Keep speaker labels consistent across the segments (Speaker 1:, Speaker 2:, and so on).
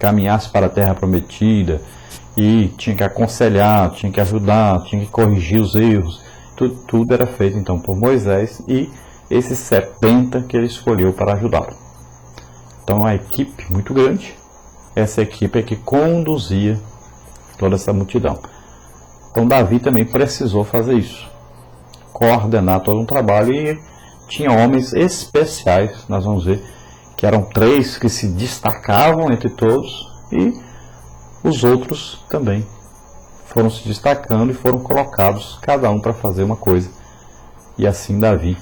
Speaker 1: caminhasse para a terra prometida, e tinha que aconselhar, tinha que ajudar, tinha que corrigir os erros. Tudo era feito então por Moisés e esses 70 que ele escolheu para ajudá-lo. Então uma equipe muito grande, essa equipe é que conduzia toda essa multidão. Então Davi também precisou fazer isso, coordenar todo um trabalho, e tinha homens especiais, nós vamos ver que eram 3 que se destacavam entre todos, e os outros também foram se destacando e foram colocados cada um para fazer uma coisa. E assim Davi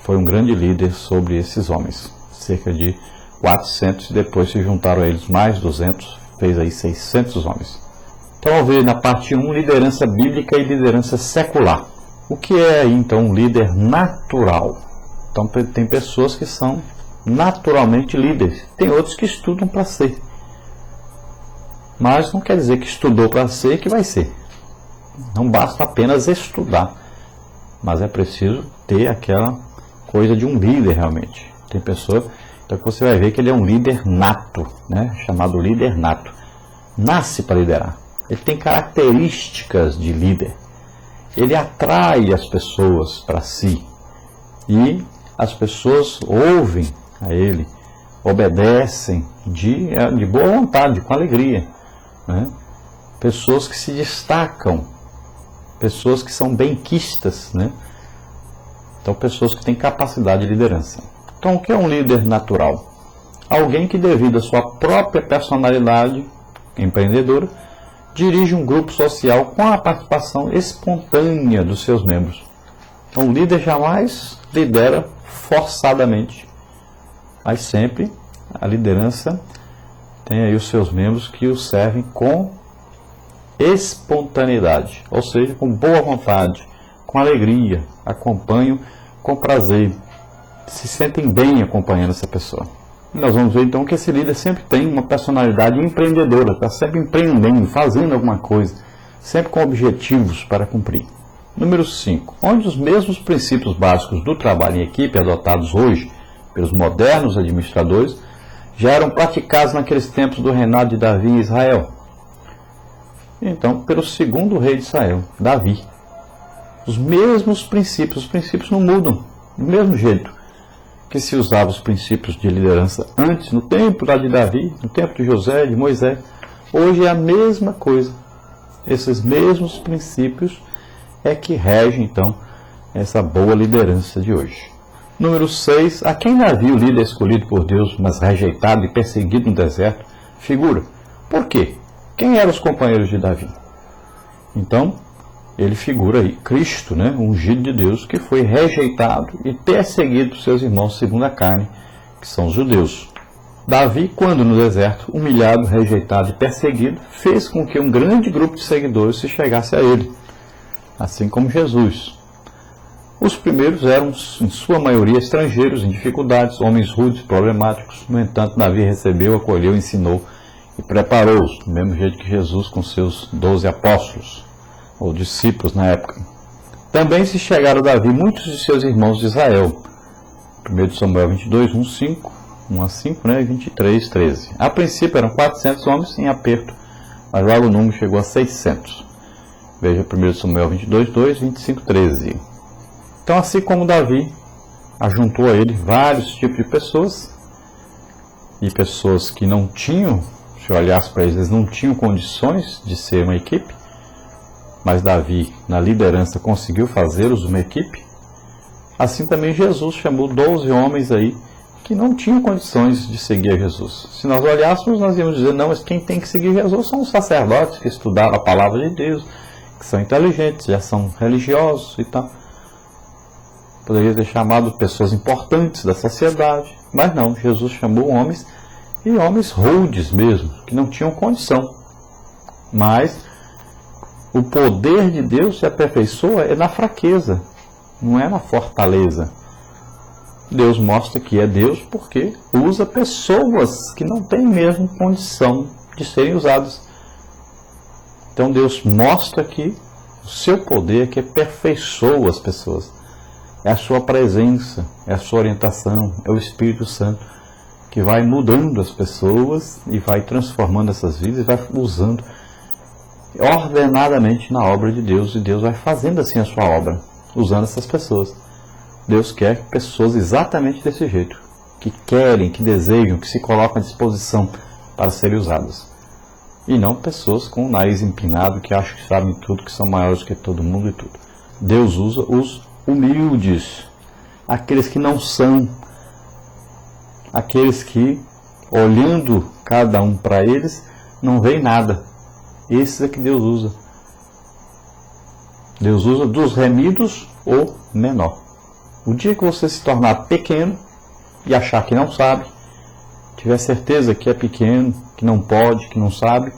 Speaker 1: foi um grande líder sobre esses homens, cerca de 400, e depois se juntaram a eles mais 200, fez aí 600 homens. Então vamos ver na parte 1, liderança bíblica e liderança secular. O que é aí então um líder natural? Então tem pessoas que são naturalmente líderes, tem outros que estudam para ser. Mas não quer dizer que estudou para ser que vai ser. Não basta apenas estudar, mas é preciso ter aquela coisa de um líder realmente. Tem pessoa, então que você vai ver que ele é um líder nato, né? Chamado líder nato. Nasce para liderar. Ele tem características de líder. Ele atrai as pessoas para si. E as pessoas ouvem a ele, obedecem de boa vontade, com alegria. Né? Pessoas que se destacam, pessoas que são benquistas, né? Então pessoas que têm capacidade de liderança. Então o que é um líder natural? Alguém que, devido à sua própria personalidade empreendedora, dirige um grupo social com a participação espontânea dos seus membros. Então o líder jamais lidera forçadamente, mas sempre a liderança tem aí os seus membros que o servem com espontaneidade, ou seja, com boa vontade, com alegria, acompanham com prazer, se sentem bem acompanhando essa pessoa. E nós vamos ver então que esse líder sempre tem uma personalidade empreendedora, está sempre empreendendo, fazendo alguma coisa, sempre com objetivos para cumprir. Número 5. Onde os mesmos princípios básicos do trabalho em equipe adotados hoje pelos modernos administradores já eram praticados naqueles tempos do reinado de Davi em Israel. Então, pelo segundo rei de Israel, Davi. Os mesmos princípios, os princípios não mudam, do mesmo jeito que se usavam os princípios de liderança antes, no tempo de Davi, no tempo de José, de Moisés. Hoje é a mesma coisa. Esses mesmos princípios é que regem, então, essa boa liderança de hoje. Número 6. A quem Davi, o líder escolhido por Deus, mas rejeitado e perseguido no deserto, figura. Por quê? Quem eram os companheiros de Davi? Então, ele figura aí Cristo, né? Ungido de Deus, que foi rejeitado e perseguido por seus irmãos segundo a carne, que são os judeus. Davi, quando no deserto, humilhado, rejeitado e perseguido, fez com que um grande grupo de seguidores se chegasse a ele, assim como Jesus. Os primeiros eram, em sua maioria, estrangeiros, em dificuldades, homens rudes, problemáticos. No entanto, Davi recebeu, acolheu, ensinou e preparou-os, do mesmo jeito que Jesus com seus 12 apóstolos, ou discípulos na época. Também se chegaram a Davi muitos de seus irmãos de Israel. 1 Samuel 22, 1 a 5, né, e 23, 13. A princípio eram 400 homens em aperto, mas logo o número chegou a 600. Veja 1 Samuel 22, 2, 25, 13. Então, assim como Davi ajuntou a ele vários tipos de pessoas, e pessoas que não tinham, se olhasse para eles, não tinham condições de ser uma equipe, mas Davi, na liderança, conseguiu fazê-los uma equipe. Assim também Jesus chamou 12 homens aí que não tinham condições de seguir a Jesus. Se nós olhássemos, nós íamos dizer, não, mas quem tem que seguir Jesus são os sacerdotes que estudaram a palavra de Deus, que são inteligentes, já são religiosos e tal. Poderia ter chamado pessoas importantes da sociedade, mas não, Jesus chamou homens, e homens rudes mesmo, que não tinham condição. Mas o poder de Deus se aperfeiçoa é na fraqueza, não é na fortaleza. Deus mostra que é Deus porque usa pessoas que não têm mesmo condição de serem usadas. Então Deus mostra que o seu poder que aperfeiçoa as pessoas. É a sua presença, é a sua orientação, é o Espírito Santo que vai mudando as pessoas e vai transformando essas vidas e vai usando ordenadamente na obra de Deus, e Deus vai fazendo assim a sua obra, usando essas pessoas. Deus quer pessoas exatamente desse jeito, que querem, que desejam, que se colocam à disposição para serem usadas. E não pessoas com o nariz empinado, que acham que sabem tudo, que são maiores que todo mundo e tudo. Deus usa os humildes, aqueles que não são, aqueles que, olhando cada um para eles, não veem nada. Esses é que Deus usa. Deus usa dos remidos o menor. O dia que você se tornar pequeno e achar que não sabe, tiver certeza que é pequeno, que não pode, que não sabe,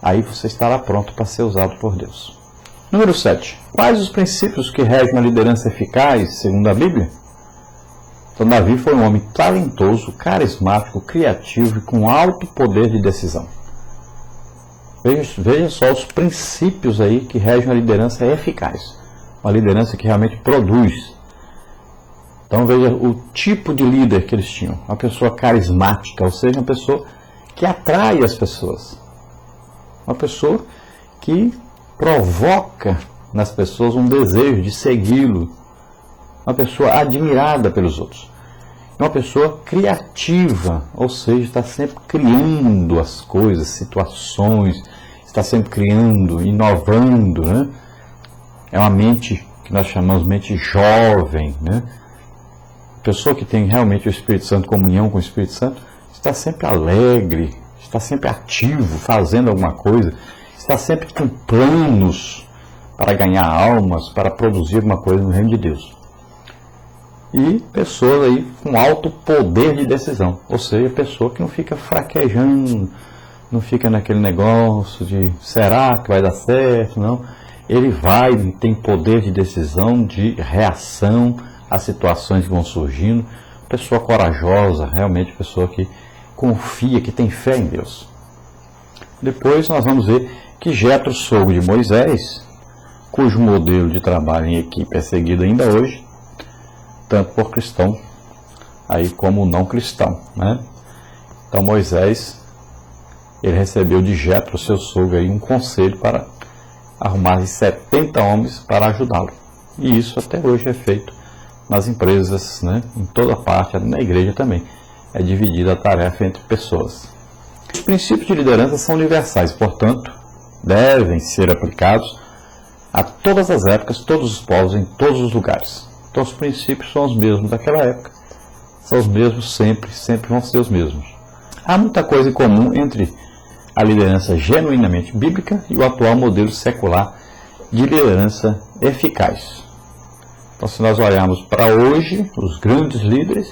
Speaker 1: aí você estará pronto para ser usado por Deus. Número 7. Quais os princípios que regem uma liderança eficaz, segundo a Bíblia? Então, Davi foi um homem talentoso, carismático, criativo e com alto poder de decisão. Veja só os princípios aí que regem uma liderança eficaz. Uma liderança que realmente produz. Então veja o tipo de líder que eles tinham. Uma pessoa carismática, ou seja, uma pessoa que atrai as pessoas. Uma pessoa que provoca nas pessoas um desejo de segui-lo. Uma pessoa admirada pelos outros. Uma pessoa criativa, ou seja, está sempre criando as coisas, situações, está sempre criando, inovando, né? É uma mente que nós chamamos de mente jovem, né? Pessoa que tem realmente o Espírito Santo, comunhão com o Espírito Santo, está sempre alegre, está sempre ativo, fazendo alguma coisa, está sempre com planos para ganhar almas, para produzir alguma coisa no reino de Deus. E pessoas aí com alto poder de decisão, ou seja, pessoa que não fica fraquejando, não fica naquele negócio de será que vai dar certo, não. Ele vai, tem poder de decisão, de reação às situações que vão surgindo, pessoa corajosa, realmente pessoa que confia, que tem fé em Deus. Depois nós vamos ver que Jetro, sogro de Moisés, cujo modelo de trabalho em equipe é seguido ainda hoje, tanto por cristão aí como não cristão, né? Então Moisés, ele recebeu de Jetro, seu sogro, aí, um conselho para arrumar 70 homens para ajudá-lo. E isso até hoje é feito nas empresas, né? Em toda parte, na igreja também. É dividida a tarefa entre pessoas. Os princípios de liderança são universais, portanto, devem ser aplicados a todas as épocas, todos os povos, em todos os lugares. Então os princípios são os mesmos daquela época, são os mesmos sempre, sempre vão ser os mesmos. Há muita coisa em comum entre a liderança genuinamente bíblica e o atual modelo secular de liderança eficaz. Então, se nós olharmos para hoje, os grandes líderes,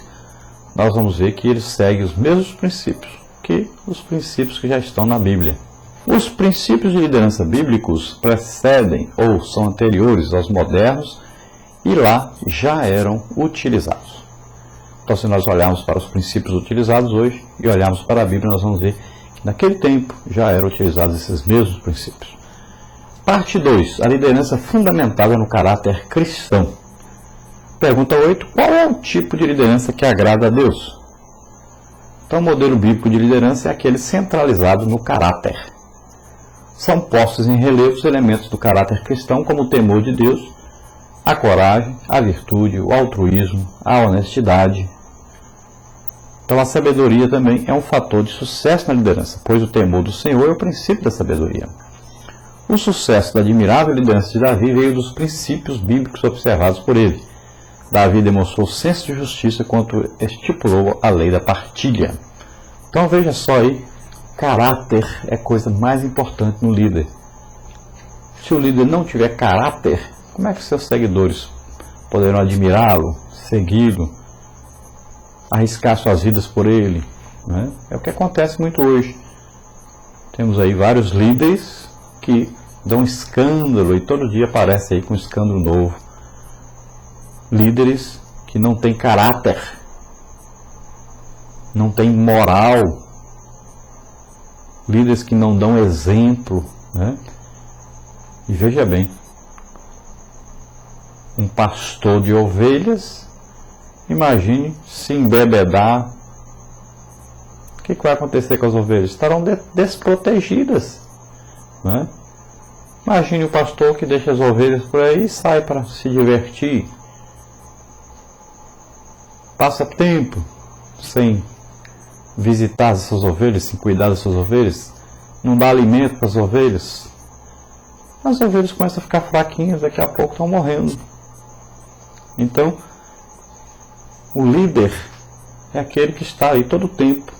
Speaker 1: nós vamos ver que eles seguem os mesmos princípios que os princípios que já estão na Bíblia. Os princípios de liderança bíblicos precedem ou são anteriores aos modernos e lá já eram utilizados. Então, se nós olharmos para os princípios utilizados hoje e olharmos para a Bíblia, nós vamos ver que naquele tempo já eram utilizados esses mesmos princípios. Parte 2. A liderança fundamentada no caráter cristão. Pergunta 8. Qual é o tipo de liderança que agrada a Deus? Então, o modelo bíblico de liderança é aquele centralizado no caráter. São postos em relevo os elementos do caráter cristão, como o temor de Deus, a coragem, a virtude, o altruísmo, a honestidade. Então a sabedoria também é um fator de sucesso na liderança, pois o temor do Senhor é o princípio da sabedoria. O sucesso da admirável liderança de Davi veio dos princípios bíblicos observados por ele. Davi demonstrou senso de justiça quando estipulou a lei da partilha. Então veja só aí, caráter é a coisa mais importante no líder. Se o líder não tiver caráter, como é que seus seguidores poderão admirá-lo, segui-lo, arriscar suas vidas por ele? Né? É o que acontece muito hoje. Temos aí vários líderes que dão escândalo e todo dia aparece aí com um escândalo novo. Líderes que não têm caráter, não têm moral, líderes que não dão exemplo, né? E veja bem, um pastor de ovelhas, imagine se embebedar o que vai acontecer com as ovelhas? Estarão desprotegidas, né? Imagine o pastor que deixa as ovelhas por aí e sai para se divertir. Passa tempo sem visitar as suas ovelhas, sem cuidar das suas ovelhas, não dá alimento para as ovelhas. As ovelhas começam a ficar fraquinhas, daqui a pouco estão morrendo. Então, o líder é aquele que está aí todo o tempo,